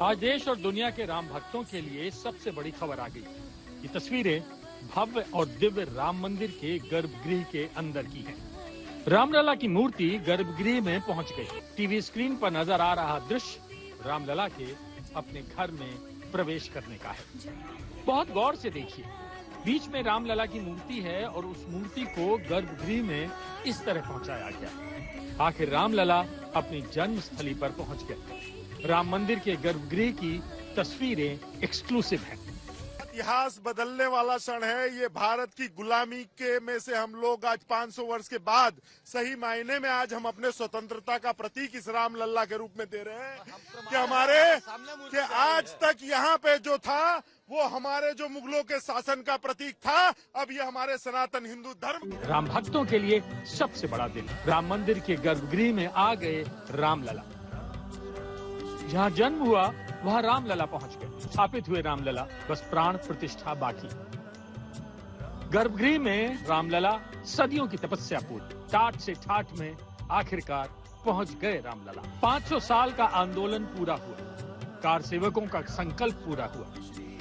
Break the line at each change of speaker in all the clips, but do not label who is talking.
आज देश और दुनिया के राम भक्तों के लिए सबसे बड़ी खबर आ गई। ये तस्वीरें भव्य और दिव्य राम मंदिर के गर्भगृह के अंदर की हैं। रामलला की मूर्ति गर्भगृह में पहुंच गई। टीवी स्क्रीन पर नजर आ रहा दृश्य रामलला के अपने घर में प्रवेश करने का है। बहुत गौर से देखिए, बीच में रामलला की मूर्ति है और उस मूर्ति को गर्भगृह में इस तरह पहुंचाया गया। आखिर रामलला अपनी जन्म स्थली पर पहुंच गए। राम मंदिर के गर्भगृह की तस्वीरें एक्सक्लूसिव हैं।
इतिहास बदलने वाला क्षण है ये। भारत की गुलामी के में से हम लोग आज 500 वर्ष के बाद सही मायने में आज हम अपने स्वतंत्रता का प्रतीक इस रामलला के रूप में दे रहे हैं कि हमारे कि आज तक यहाँ पे जो था वो हमारे जो मुगलों के शासन का प्रतीक था, अब ये हमारे सनातन हिंदू धर्म।
राम भक्तों के लिए सबसे बड़ा दिन, राम मंदिर के गर्भगृह में आ गए रामलला। जहाँ जन्म हुआ वहाँ रामलला पहुंच गए। स्थापित हुए रामलला, बस प्राण प्रतिष्ठा बाकी। गर्भगृह में रामलला सदियों की तपस्या पूरी। टाट से ठाठ में आखिरकार पहुंच गए रामलला। 500 साल का आंदोलन पूरा हुआ। कार सेवकों का संकल्प पूरा हुआ।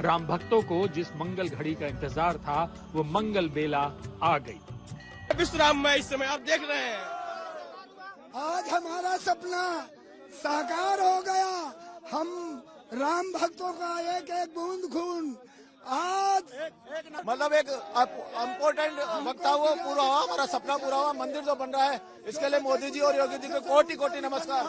राम भक्तों को जिस मंगल घड़ी का इंतजार था वो मंगल बेला आ गई।
विश्राम में इस समय आप देख रहे हैं,
आज हमारा सपना साकार हो गया। हम राम भक्तों का एक एक बूंद खून आज
मतलब एक इम्पोर्टेंट वक्त था, वो पूरा हुआ, हमारा सपना पूरा हुआ। मंदिर जो बन रहा है इसके लिए मोदी जी और योगी जी को कोटि कोटि नमस्कार।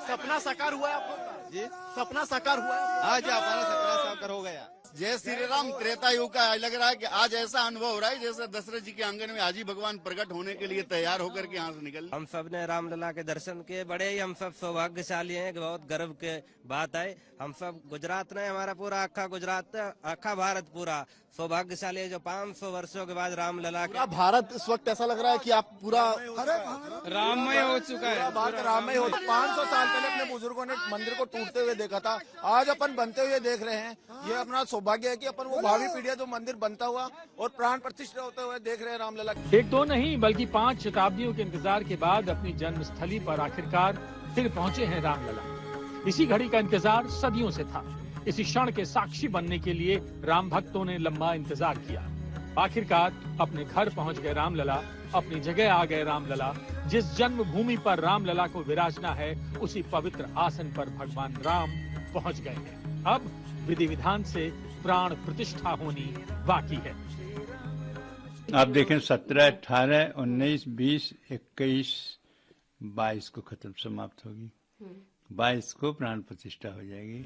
सपना साकार हुआ है आपका जी? सपना साकार हुआ है
आज हमारा सपना साकार हो गया।
जय श्री राम। त्रेता युग का लग रहा है कि आज ऐसा अनुभव हो रहा है जैसे दशरथ जी के आंगन में आज ही भगवान प्रकट होने के लिए तैयार होकर के यहाँ से निकल।
हम सब ने रामलला के दर्शन किए, बड़े ही हम सब सौभाग्यशाली हैं कि बहुत गर्व के बात है। हम सब गुजरात ने, हमारा पूरा अक्खा गुजरात, अक्खा भारत पूरा सौभाग्यशाली है जो 500 वर्षों के बाद रामलला
पूरा भारत इस वक्त ऐसा लग रहा है कि आप पूरा
राममय हो चुका है।
भारत राममय हो। 500 साल पहले अपने बुजुर्गों ने मंदिर को टूटते हुए देखा था, आज अपन बनते हुए देख रहे हैं। ये अपना सौभाग्य है कि अपन वो भावी पीढ़ियां जो मंदिर बनता हुआ और प्राण प्रतिष्ठा होते हुए देख रहे हैं रामलला।
एक दो नहीं बल्कि 5 शताब्दियों के इंतजार के बाद अपनी जन्म स्थली पर आखिरकार फिर पहुंचे हैं रामलला। इसी घड़ी का इंतजार सदियों से था। इसी क्षण के साक्षी बनने के लिए राम भक्तों ने लंबा इंतजार किया। आखिरकार अपने घर पहुंच गए रामलला, अपनी जगह आ गए रामलला। जिस जन्मभूमि पर रामलला को विराजना है उसी पवित्र आसन पर भगवान राम पहुंच गए हैं। अब विधि विधान से प्राण प्रतिष्ठा होनी बाकी है।
आप देखें 17, 18, 19, 20, 21, 22 को खत्म समाप्त होगी। 22 को प्राण प्रतिष्ठा हो जाएगी।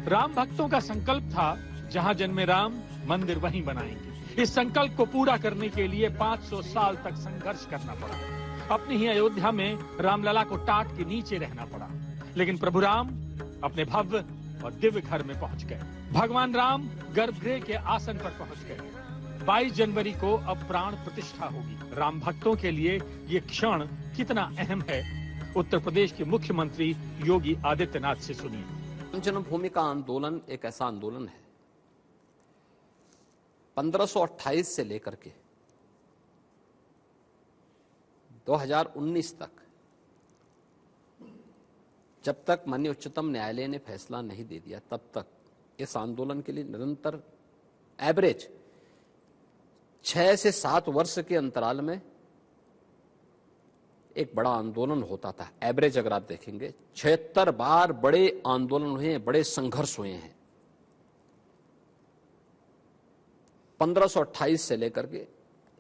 राम भक्तों का संकल्प था जहां जन्मे राम मंदिर वहीं बनाएंगे। इस संकल्प को पूरा करने के लिए 500 साल तक संघर्ष करना पड़ा। अपनी ही अयोध्या में रामलला को टाट के नीचे रहना पड़ा, लेकिन प्रभु राम अपने भव्य और दिव्य घर में पहुंच गए। भगवान राम गर्भगृह के आसन पर पहुंच गए। 22 जनवरी को अब प्राण प्रतिष्ठा होगी। राम भक्तों के लिए ये क्षण कितना अहम है, उत्तर प्रदेश के मुख्यमंत्री योगी आदित्यनाथ से सुनिए।
जन्मभूमि का आंदोलन एक ऐसा आंदोलन है 1528 से लेकर के 2019 तक, जब तक माननीय उच्चतम न्यायालय ने फैसला नहीं दे दिया तब तक इस आंदोलन के लिए निरंतर एवरेज 6 से 7 वर्ष के अंतराल में एक बड़ा आंदोलन होता था। एवरेज अगर आप देखेंगे 76 बार बड़े आंदोलन हुए हैं, बड़े संघर्ष हुए हैं। 1528 से लेकर के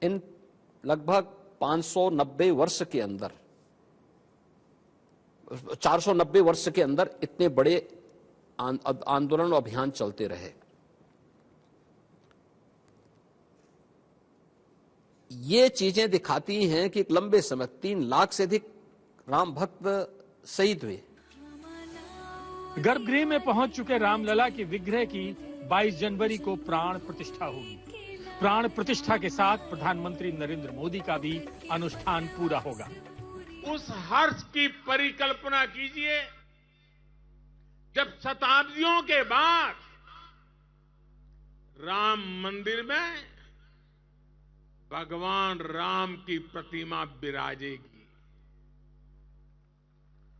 इन लगभग 590 वर्ष के अंदर, 490 वर्ष के अंदर इतने बड़े आंदोलन और अभियान चलते रहे। ये चीजें दिखाती हैं कि एक लंबे समय 3 लाख से अधिक राम भक्त शहीद हुए।
गर्भगृह में पहुंच चुके रामलला के विग्रह की 22 जनवरी को प्राण प्रतिष्ठा होगी। प्राण प्रतिष्ठा के साथ प्रधानमंत्री नरेंद्र मोदी का भी अनुष्ठान पूरा होगा।
उस हर्ष की परिकल्पना कीजिए जब शताब्दियों के बाद राम मंदिर में भगवान राम की प्रतिमा विराजेगी।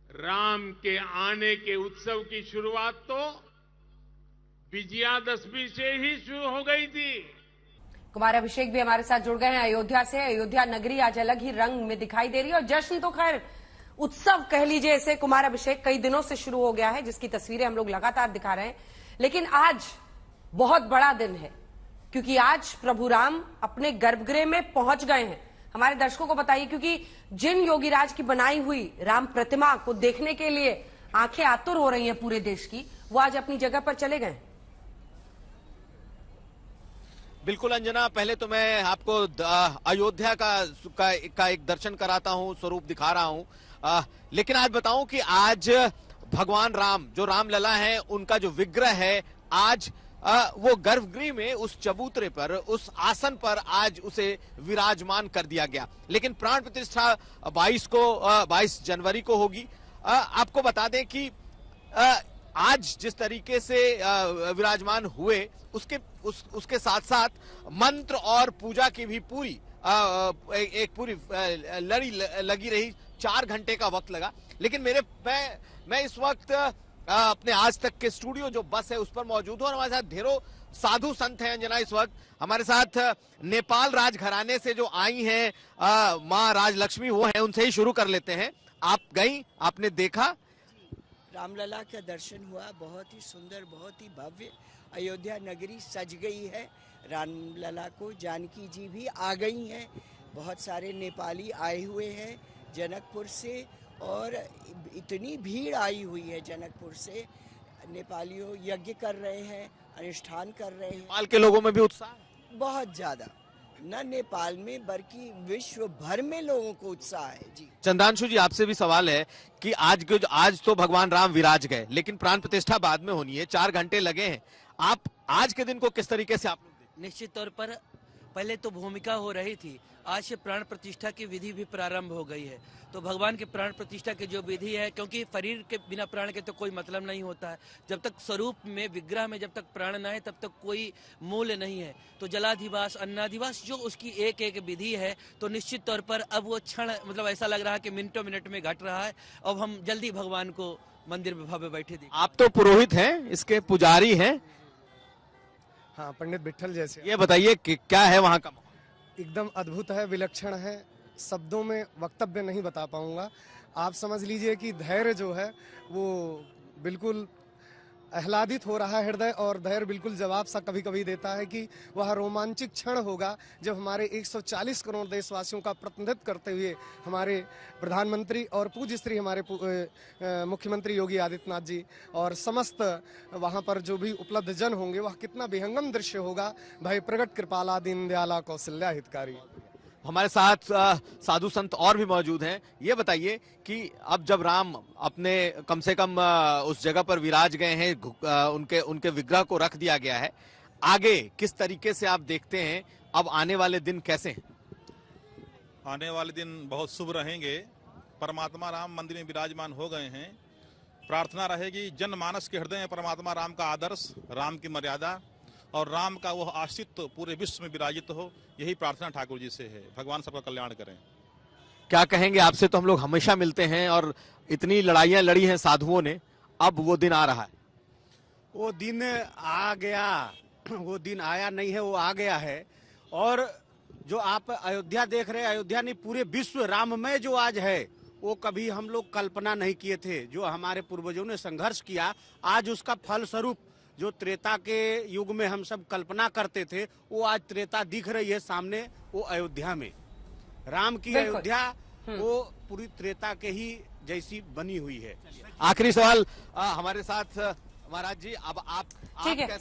राम के आने के उत्सव की शुरुआत तो विजयादशमी से ही शुरू हो गई थी।
कुमार अभिषेक भी हमारे साथ जुड़ गए हैं अयोध्या से। अयोध्या नगरी आज अलग ही रंग में दिखाई दे रही है और जश्न तो खैर उत्सव कह लीजिए इसे कुमार अभिषेक कई दिनों से शुरू हो गया है, जिसकी तस्वीरें हम लोग लगातार दिखा रहे हैं। लेकिन आज बहुत बड़ा दिन है क्योंकि आज प्रभु राम अपने गर्भगृह में पहुंच गए हैं। हमारे दर्शकों को बताइए, क्योंकि जिन योगीराज की बनाई हुई राम प्रतिमा को देखने के लिए आंखें आतुर हो रही हैं पूरे देश की, वो आज अपनी जगह पर चले गए।
बिल्कुल अंजना, पहले तो मैं आपको अयोध्या का एक दर्शन कराता हूं, स्वरूप दिखा रहा हूं। लेकिन आज बताऊं कि आज भगवान राम, जो रामलला है, उनका जो विग्रह है, आज वो गर्भगृह में उस चबूतरे पर, उस आसन पर आज उसे विराजमान कर दिया गया। लेकिन प्राण प्रतिष्ठा 22 जनवरी को होगी। आपको बता दें कि आज जिस तरीके से विराजमान हुए, उसके साथ साथ मंत्र और पूजा की भी पूरी लड़ी लगी रही। 4 घंटे का वक्त लगा। लेकिन मैं इस वक्त अपने आज तक के स्टूडियो जो बस है उस पर मौजूद हूं और हमारे साथ ढेरों साधु संत हैं। अंजना, इस वक्त हमारे साथ नेपाल राजघराने से जो आई हैं माँ राजलक्ष्मी, वो हैं। उनसे ही शुरू कर लेते हैं। आप गई, आपने देखा?
रामलला का दर्शन हुआ, बहुत ही सुंदर, बहुत ही भव्य अयोध्या नगरी सज गई है। रामलला को जानकी जी भी आ गई हैं। बहुत सारे नेपाली आए हुए हैं जनकपुर से और इतनी भीड़ आई हुई है जनकपुर से। नेपालियों यज्ञ कर रहे हैं, अनुष्ठान कर रहे हैं।
नेपाल के लोगों में भी उत्साह है?
बहुत ज्यादा, न नेपाल में बल्कि विश्व भर में लोगों को उत्साह है। जी
चंद्रांशु जी, आपसे भी सवाल है कि आज तो भगवान राम विराज गए, लेकिन प्राण प्रतिष्ठा बाद में होनी है। 4 घंटे लगे हैं। आप आज के दिन को किस तरीके से आप लोग देखते?
निश्चित तौर पर पहले तो भूमिका हो रही थी, आज से प्राण प्रतिष्ठा की विधि भी प्रारंभ हो गई है। तो भगवान के प्राण प्रतिष्ठा की जो विधि है, क्योंकि शरीर के बिना प्राण के तो कोई मतलब नहीं होता है। जब तक स्वरूप में, विग्रह में जब तक प्राण न है, तब तक कोई मूल्य नहीं है। तो जलाधिवास, अन्नाधिवास जो उसकी एक एक विधि है, तो निश्चित तौर पर अब वो क्षण, मतलब ऐसा लग रहा है कि मिनटों मिनट में घट रहा है। अब हम जल्दी भगवान को मंदिर में भव्य बैठे देखें।
आप तो पुरोहित हैं, इसके पुजारी हैं।
हाँ, पंडित विट्ठल जैसे।
ये बताइए कि क्या है वहाँ का?
एकदम अद्भुत है, विलक्षण है, शब्दों में वक्तव्य नहीं बता पाऊंगा। आप समझ लीजिए कि धैर्य जो है वो बिल्कुल आह्लादित हो रहा है हृदय, और धैर्य बिल्कुल जवाब सा कभी कभी देता है कि वह रोमांचित क्षण होगा जब हमारे 140 करोड़ देशवासियों का प्रतिनिधित्व करते हुए हमारे प्रधानमंत्री और पूज्य श्री हमारे मुख्यमंत्री योगी आदित्यनाथ जी और समस्त वहां पर जो भी उपलब्ध जन होंगे, वह कितना विहंगम दृश्य होगा। भय प्रगट कृपाला दीन दयाला कौशल्या हितकारी।
हमारे साथ साधु संत और भी मौजूद हैं। ये बताइए कि अब जब राम अपने कम से कम उस जगह पर विराज गए हैं, उनके विग्रह को रख दिया गया है, आगे किस तरीके से आप देखते हैं? अब आने वाले दिन कैसे हैं?
आने वाले दिन बहुत शुभ रहेंगे। परमात्मा राम मंदिर में विराजमान हो गए हैं। प्रार्थना रहेगी जनमानस के हृदय में परमात्मा राम का आदर्श, राम की मर्यादा और राम का वह अस्तित्व पूरे विश्व में विराजित हो। यही प्रार्थना ठाकुर जी से है। भगवान सबका कल्याण करें।
क्या कहेंगे? आपसे तो हम लोग हमेशा मिलते हैं और इतनी लड़ाइयां लड़ी हैं साधुओं ने, अब वो दिन आ रहा है।
वो दिन आ गया, वो दिन आया नहीं है, वो आ गया है। और जो आप अयोध्या देख रहे हैं, अयोध्या नहीं पूरे विश्व राममय जो आज है, वो कभी हम लोग कल्पना नहीं किए थे। जो हमारे पूर्वजों ने संघर्ष किया, आज उसका फल स्वरूप जो त्रेता के युग में हम सब कल्पना करते थे, वो आज त्रेता दिख रही है सामने। वो अयोध्या में राम की अयोध्या वो पूरी त्रेता के ही जैसी बनी हुई है।
आखिरी सवाल हमारे साथ महाराज जी, अब आप कैसा